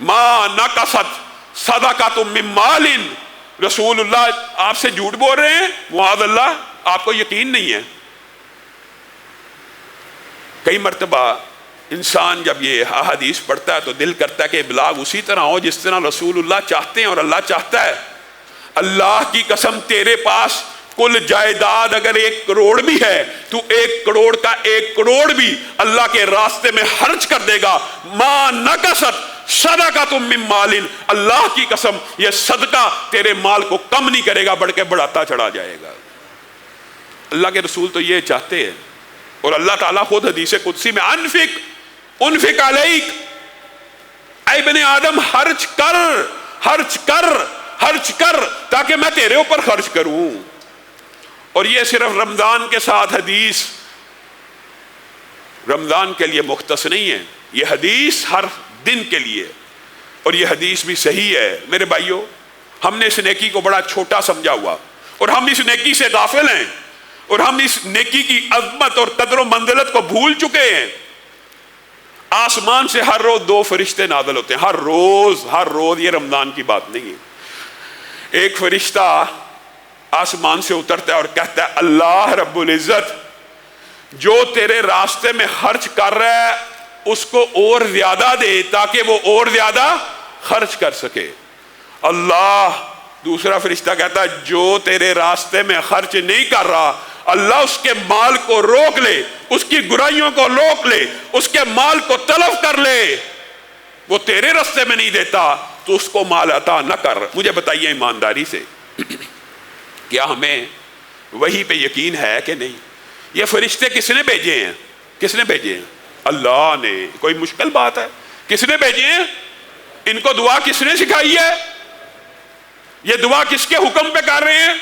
ما نقصت صدقۃ من مال. رسول اللہ آپ سے جھوٹ بول رہے ہیں؟ معاذ اللہ، آپ کو یقین نہیں ہے. کئی مرتبہ انسان جب یہ احادیث پڑھتا ہے تو دل کرتا ہے کہ ابلاغ اسی طرح ہو جس طرح رسول اللہ چاہتے ہیں اور اللہ چاہتا ہے. اللہ کی قسم، تیرے پاس کل جائیداد اگر 1 کروڑ بھی ہے، تو 1 کروڑ کا 1 کروڑ بھی اللہ کے راستے میں خرچ کر دے گا. ما نقصت صدقۃ من مال. اللہ کی قسم یہ صدقہ تیرے مال کو کم نہیں کرے گا بلکہ بڑھاتا چڑھا جائے گا. اللہ کے رسول تو یہ چاہتے ہیں، اور اللہ تعالیٰ خود حدیث قدسی میں انفق علیک، اے ابن آدم خرچ کر، خرچ کر، خرچ کر تاکہ میں تیرے اوپر خرچ کروں. اور یہ صرف رمضان کے ساتھ حدیث رمضان کے لیے مختص نہیں ہے، یہ حدیث ہر دن کے لیے، اور یہ حدیث بھی صحیح ہے. میرے بھائیوں، ہم نے اس نیکی کو بڑا چھوٹا سمجھا ہوا، اور ہم اس نیکی سے غافل ہیں، اور ہم اس نیکی کی عظمت اور قدر و منزلت کو بھول چکے ہیں. آسمان سے ہر روز 2 فرشتے نازل ہوتے ہیں، ہر روز. یہ رمضان کی بات نہیں ہے. ایک فرشتہ آسمان سے اترتا ہے اور کہتا ہے اللہ رب العزت جو تیرے راستے میں خرچ کر رہا ہے اس کو اور زیادہ دے تاکہ وہ اور زیادہ خرچ کر سکے. اللہ دوسرا فرشتہ کہتا ہے جو تیرے راستے میں خرچ نہیں کر رہا، اللہ اس کے مال کو روک لے، اس کی برائیوں کو روک لے، اس کے مال کو تلف کر لے. وہ تیرے راستے میں نہیں دیتا تو اس کو مال عطا نہ کر. مجھے بتائیے ایمانداری سے، کیا ہمیں وحی پہ یقین ہے کہ نہیں؟ یہ فرشتے کس نے بھیجے ہیں؟ کس نے بھیجے ہیں؟ اللہ نے. کوئی مشکل بات ہے؟ کس نے بھیجے ہیں؟ ان کو دعا کس نے سکھائی ہے؟ یہ دعا کس کے حکم پہ کر رہے ہیں؟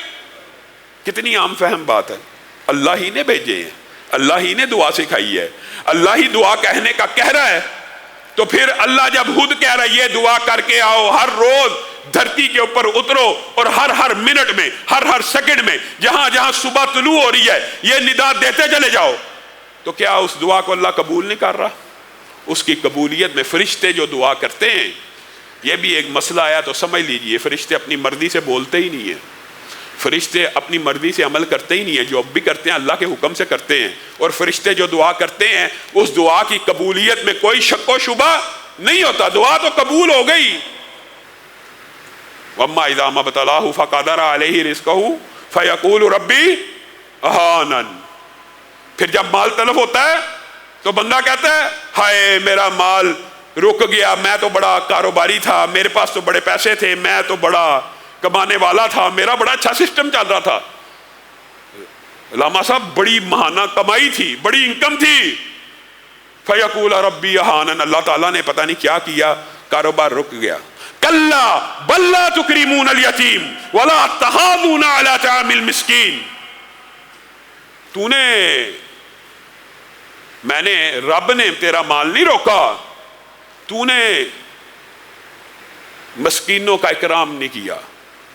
کتنی عام فہم بات ہے. اللہ ہی نے بھیجے ہیں، اللہ ہی نے دعا سکھائی ہے، اللہ ہی دعا کہنے کا کہہ رہا ہے. تو پھر اللہ جب خود کہہ رہا ہے یہ دعا کر کے آؤ، ہر روز دھرتی کے اوپر اترو اور ہر منٹ میں، ہر سیکنڈ میں، جہاں جہاں صبح طلوع ہو رہی ہے یہ ندا دیتے چلے جاؤ، تو کیا اس دعا کو اللہ قبول نہیں کر رہا؟ اس کی قبولیت میں فرشتے جو دعا کرتے ہیں، یہ بھی ایک مسئلہ آیا تو سمجھ لیجئے، فرشتے اپنی مرضی سے بولتے ہی نہیں ہیں، فرشتے اپنی مرضی سے عمل کرتے ہی نہیں ہیں. جو اب بھی کرتے ہیں اللہ کے حکم سے کرتے ہیں. اور فرشتے جو دعا کرتے ہیں اس دعا کی قبولیت میں کوئی شک و شبہ نہیں ہوتا، دعا تو قبول ہو گئی. وَأَمَّا إِذَا مَا ابْتَلَاهُ فَقَدَرَ عَلَيْهِ رِزْقَهُ فَيَقُولُ رَبِّي أَهَانَنِ. پھر جب مال تلف ہوتا ہے تو بندہ کہتا ہے ہائے میرا مال رک گیا، میں تو بڑا کاروباری تھا، میرے پاس تو بڑے پیسے تھے، میں تو بڑا کمانے والا تھا، میرا بڑا اچھا سسٹم چل رہا تھا. علامہ صاحب بڑی ماہانہ کمائی تھی، بڑی انکم تھی. فَيَقُولَ رَبِّي أَهَانَنِ. اللہ تعالیٰ نے پتہ نہیں کیا کیا، کاروبار رک گیا. كَلَّا بَل لَّا تُكْرِمُونَ الْيَتِيمَ وَلَا تَحَاضُّونَ عَلَىٰ طَعَامِ الْمِسْكِينِ. میں نے رب نے تیرا مال نہیں روکا، تو نے مسکینوں کا اکرام نہیں کیا،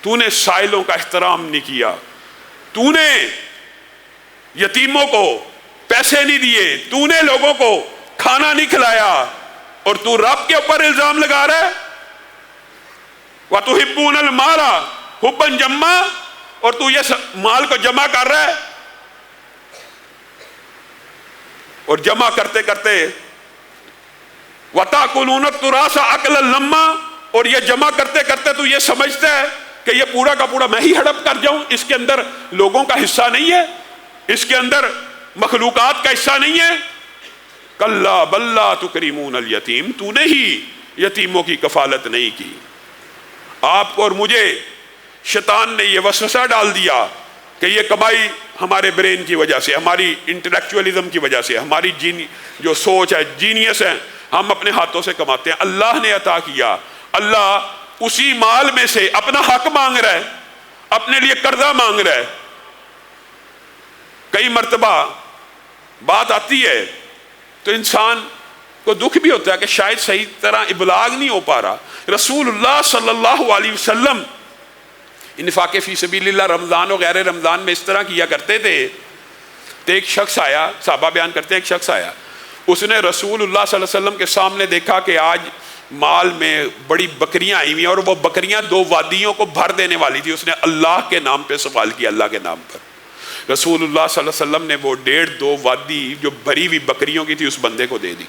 تو نے سائلوں کا احترام نہیں کیا، تو نے یتیموں کو پیسے نہیں دیے، تو نے لوگوں کو کھانا نہیں کھلایا، اور تو رب کے اوپر الزام لگا رہا ہے. وَتُحِبُّونَ الْمَالَ حُبًّا جَمًّا. اور تو یہ مال کو جمع کر رہا ہے، اور جمع کرتے کرتے وَتَأْكُلُونَ التُّرَاثَ أَكْلًا لَمًّا. اور یہ جمع کرتے کرتے تو یہ سمجھتا ہے کہ یہ پورا کا پورا میں ہی ہڑپ کر جاؤں، اس کے اندر لوگوں کا حصہ نہیں ہے، اس کے اندر مخلوقات کا حصہ نہیں ہے. کَلَّا بَل لَّا تُكْرِمُونَ الْيَتِيمَ. تو نے ہی یتیموں کی کفالت نہیں کی. آپ کو اور مجھے شیطان نے یہ وسوسہ ڈال دیا کہ یہ کمائی ہمارے برین کی وجہ سے، ہماری انٹلیکچولیزم کی وجہ سے، ہماری جو سوچ ہے، جینیس ہے، ہم اپنے ہاتھوں سے کماتے ہیں. اللہ نے عطا کیا، اللہ اسی مال میں سے اپنا حق مانگ رہا ہے، اپنے لیے قرضہ مانگ رہا ہے. کئی مرتبہ بات آتی ہے تو انسان کو دکھ بھی ہوتا ہے کہ شاید صحیح طرح ابلاغ نہیں ہو پا رہا. رسول اللہ صلی اللہ علیہ وسلم انفاق فی سبیل اللہ رمضان و غیر رمضان میں اس طرح کیا کرتے تھے. تو ایک شخص آیا، صحابہ بیان کرتے ہیں، ایک شخص آیا، اس نے رسول اللہ صلی اللہ علیہ وسلم کے سامنے دیکھا کہ آج مال میں بڑی بکریاں آئی ہوئی ہیں اور وہ بکریاں 2 وادیوں کو بھر دینے والی تھی. اس نے اللہ کے نام پہ سوال کیا, اللہ کے نام پر. رسول اللہ صلی اللہ علیہ وسلم نے وہ 1.5-2 وادی جو بھری ہوئی بکریوں کی تھی اس بندے کو دے دی.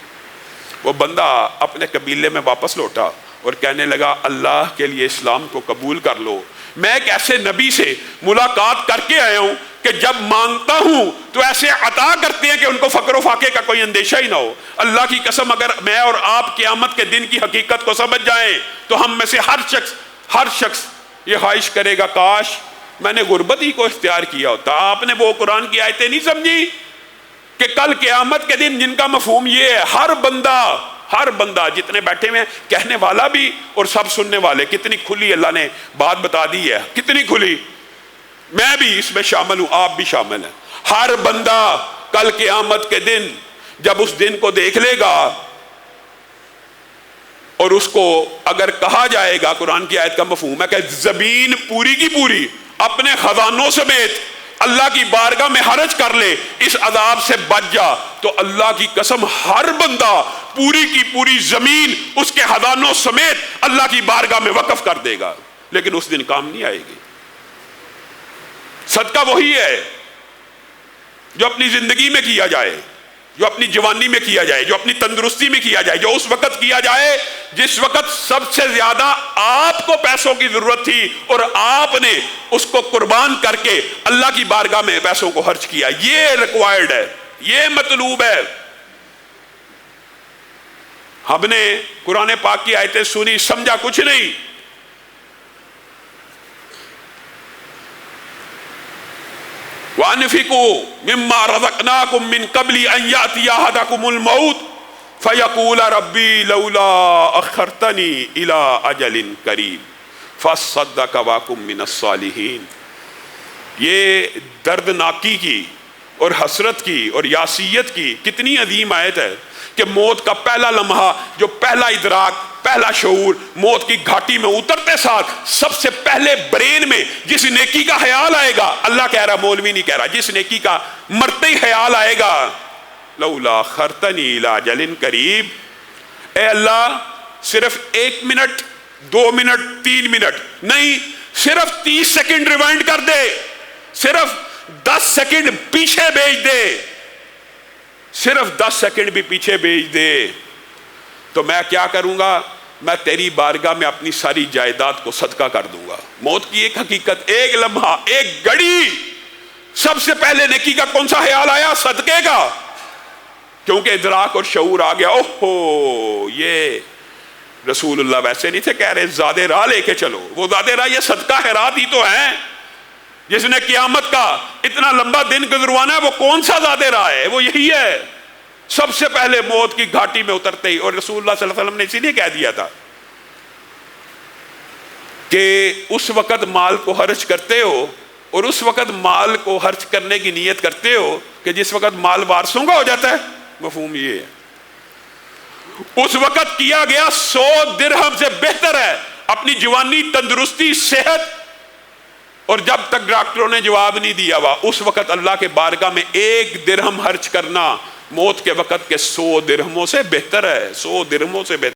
وہ بندہ اپنے قبیلے میں واپس لوٹا اور کہنے لگا اللہ کے لیے اسلام کو قبول کر لو. میں ایک ایسے نبی سے ملاقات کر کے آیا ہوں کہ جب مانگتا ہوں تو ایسے عطا کرتے ہیں کہ ان کو فقر و فاقے کا کوئی اندیشہ ہی نہ ہو. اللہ کی قسم اگر میں اور آپ قیامت کے دن کی حقیقت کو سمجھ جائیں تو ہم میں سے ہر شخص یہ خواہش کرے گا کاش میں نے غربت ہی کو اختیار کیا ہوتا. آپ نے وہ قرآن کی آیتیں نہیں سمجھی کہ کل قیامت کے دن جن کا مفہوم یہ ہے, ہر بندہ جتنے بیٹھے ہوئے ہیں, کہنے والا بھی اور سب سننے والے, کتنی کھلی اللہ نے بات بتا دی ہے, کتنی کھلی. میں بھی اس میں شامل ہوں, آپ بھی شامل ہیں. ہر بندہ کل قیامت کے دن جب اس دن کو دیکھ لے گا اور اس کو اگر کہا جائے گا, قرآن کی آیت کا مفہوم ہے کہ زمین پوری کی پوری اپنے خزانوں سمیت اللہ کی بارگاہ میں حرج کر لے, اس عذاب سے بچ جا, تو اللہ کی قسم ہر بندہ پوری کی پوری زمین اس کے خزانوں سمیت اللہ کی بارگاہ میں وقف کر دے گا. لیکن اس دن کام نہیں آئے گی. صدقہ وہی ہے جو اپنی زندگی میں کیا جائے, جو اپنی جوانی میں کیا جائے, جو اپنی تندرستی میں کیا جائے, جو اس وقت کیا جائے جس وقت سب سے زیادہ آپ کو پیسوں کی ضرورت تھی اور آپ نے اس کو قربان کر کے اللہ کی بارگاہ میں پیسوں کو خرچ کیا. یہ ریکوائرڈ ہے, یہ مطلوب ہے. ہم نے قرآن پاک کی آیتیں سنی, سمجھا کچھ نہیں. وَأَنْفِقُوا مِمَّا رَزَقْنَاكُم مِّن قَبْلِ أَن يَأْتِيَ أَحَدَكُمُ الْمَوْتُ فَيَقُولَ رَبِّي لَوْلَا أَخَّرْتَنِي إِلَىٰ أَجَلٍ قَرِيبٍ فَأَصَّدَّقَ وَأَكُن مِّنَ الصَّالِحِينَ. یہ دردناکی کی اور حسرت کی اور یاسیت کی کتنی عظیم آیت ہے کہ موت کا پہلا لمحہ, جو پہلا ادراک, پہلا شعور موت کی گھاٹی میں اترتے ساتھ سب سے پہلے برین میں جس نیکی کا خیال آئے گا, اللہ کہہ رہا, مولوی نہیں کہہ رہا, جس نیکی کا مرتے ہی خیال آئے گا, لولا خرتنی الی اجل قریب, اے اللہ صرف 1 منٹ 2 منٹ 3 منٹ نہیں, صرف 30 سیکنڈ ریوائنڈ کر دے, صرف 10 سیکنڈ پیچھے بھیج دے, صرف 10 سیکنڈ بھی پیچھے بھیج دے, تو میں کیا کروں گا, میں تیری بارگاہ میں اپنی ساری جائیداد کو صدقہ کر دوں گا. موت کی ایک حقیقت, ایک لمحہ, ایک گھڑی, سب سے پہلے نیکی کا کون سا خیال آیا, صدقے کا, کیونکہ ادراک اور شعور آ گیا. اوہو, یہ رسول اللہ ویسے نہیں تھے کہہ رہے زیادہ راہ لے کے چلو, وہ زیادہ راہ یہ صدقہ خیرات ہی تو ہیں, جس نے قیامت کا اتنا لمبا دن گزروانا ہے, وہ کون سا زیادہ راہ ہے, وہ یہی ہے. سب سے پہلے موت کی گھاٹی میں اترتے ہی, اور رسول اللہ صلی اللہ علیہ وسلم نے اسی لیے کہہ دیا تھا کہ اس وقت مال کو خرچ کرتے ہو اور اس وقت مال کو خرچ کرنے کی نیت کرتے ہو کہ جس وقت مال وارثوں کا ہو جاتا ہے. مفہوم یہ ہے, اس وقت کیا گیا 100 درہم سے بہتر ہے اپنی جوانی, تندرستی, صحت, اور جب تک ڈاکٹروں نے جواب نہیں دیا ہوا اس وقت اللہ کے بارگاہ میں 1 درہم خرچ کرنا موت کے وقت کے 100 درہموں سے بہتر ہے, 100 درہموں سے بہتر.